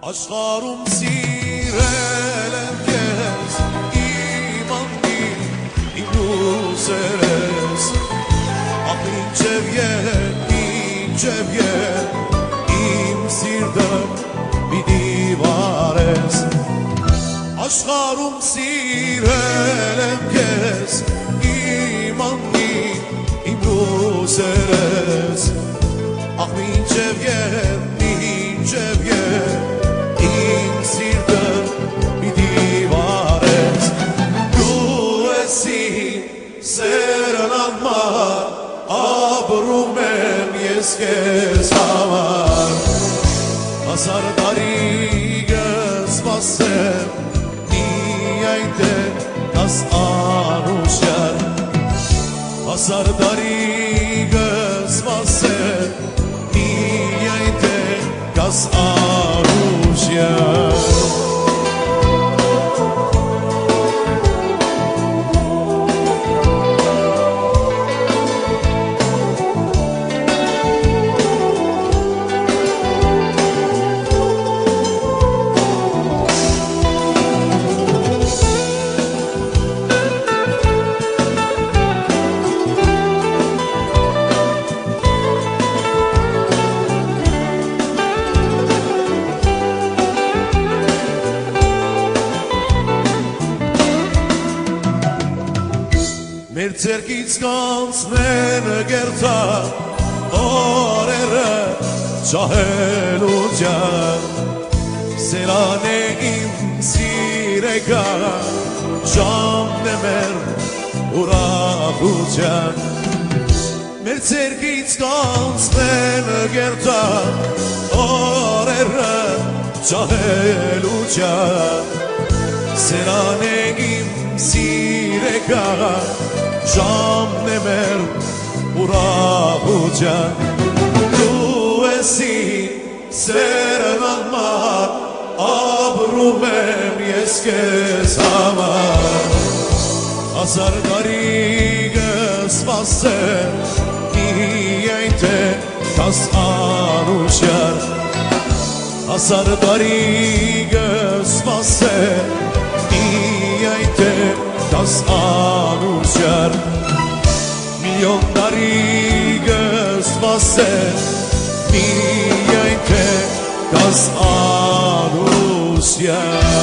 Աշխարհում սիրել եմ քեզ իմ անգին իմ լուսերես ախ ինչև իմ սիրտը պիտի վարես Աշխարհում սիրել եմ քեզ իմ անգին իմ լուսերես ախ ինչև Իմ սիրտը պիտի վարես Դու ես իմ սերն անմար Ապրում եմ ես քեզ համար Հազար տարի կսպասեմ Միայն թե կաս անուշյալ Հազար տարի կսպասեմ Միայն թե կաս անուշյալ Մեր ձերքից կանցնեն գերտա օրերը ճահելու ջան Սերան է իմ սիրեկա ժամն է մեր ուրախության Մեր ձերքից կանցնեն գերտա օրերը ճահելու ջան Սերան է իմ սիրեկա Ժամն է մեր ուրախության Դու ես իմ սերն անմար Ապրում եմ ես քեզ համար Հազար տարի կսպասեմ Միայն թե կաս անուշյալ Հազար տարի կսպասեմ Միայն թե կաս անուշյալ Միլիոն տարի կսպասեմ Միայն թե կաս անուշյալ